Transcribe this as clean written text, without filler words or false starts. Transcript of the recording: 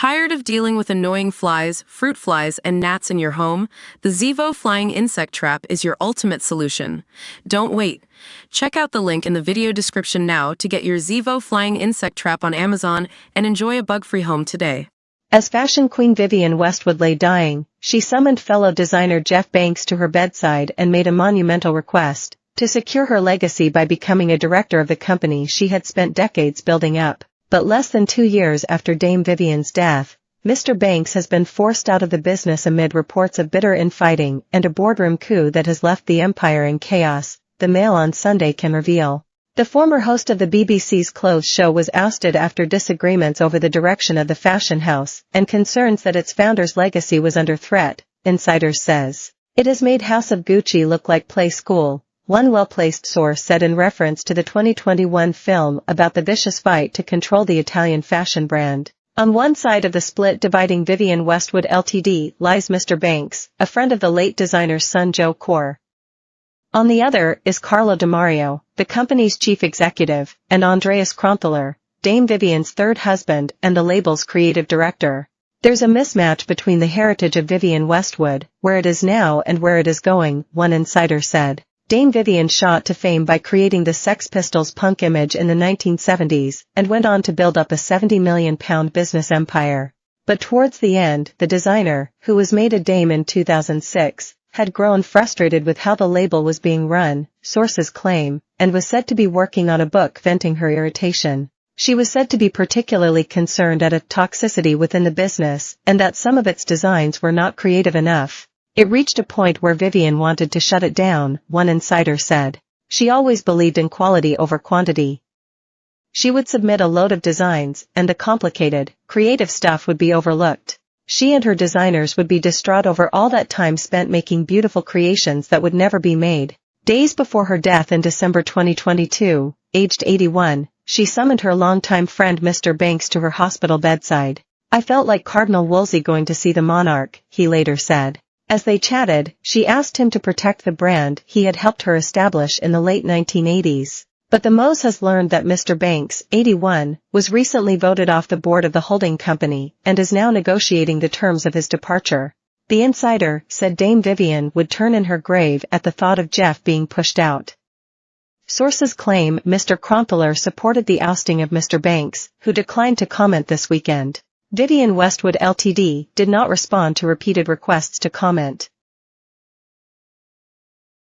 Tired of dealing with annoying flies, fruit flies, and gnats in your home? The Zevo Flying Insect Trap is your ultimate solution. Don't wait. Check out the link in the video description now to get your Zevo Flying Insect Trap on Amazon and enjoy a bug-free home today. As fashion queen Vivienne Westwood lay dying, she summoned fellow designer Jeff Banks to her bedside and made a monumental request to secure her legacy by becoming a director of the company she had spent decades building up. But less than 2 years after Dame Vivienne's death, Mr. Banks has been forced out of the business amid reports of bitter infighting and a boardroom coup that has left the empire in chaos, the Mail on Sunday can reveal. The former host of the BBC's Clothes show was ousted after disagreements over the direction of the fashion house and concerns that its founder's legacy was under threat, Insiders says. It has made House of Gucci look like play school, one well-placed source said in reference to the 2021 film about the vicious fight to control the Italian fashion brand. On one side of the split dividing Vivienne Westwood Ltd. lies Mr. Banks, a friend of the late designer's son Joe Core. On the other is Carlo DeMario, the company's chief executive, and Andreas Kronthaler, Dame Vivienne's third husband and the label's creative director. There's a mismatch between the heritage of Vivienne Westwood, where it is now and where it is going, one insider said. Dame Vivienne shot to fame by creating the Sex Pistols punk image in the 1970s and went on to build up a £70 million business empire. But towards the end, the designer, who was made a dame in 2006, had grown frustrated with how the label was being run, sources claim, and was said to be working on a book venting her irritation. She was said to be particularly concerned at a toxicity within the business and that some of its designs were not creative enough. It reached a point where Vivienne wanted to shut it down, one insider said. She always believed in quality over quantity. She would submit a load of designs, and the complicated, creative stuff would be overlooked. She and her designers would be distraught over all that time spent making beautiful creations that would never be made. Days before her death in December 2022, aged 81, she summoned her longtime friend Mr. Banks to her hospital bedside. "I felt like Cardinal Wolsey going to see the monarch," he later said. As they chatted, she asked him to protect the brand he had helped her establish in the late 1980s. But the Mose has learned that Mr. Banks, 81, was recently voted off the board of the holding company and is now negotiating the terms of his departure. The insider said Dame Vivienne would turn in her grave at the thought of Jeff being pushed out. Sources claim Mr. Kronthaler supported the ousting of Mr. Banks, who declined to comment this weekend. Vivienne Westwood Ltd. did not respond to repeated requests to comment.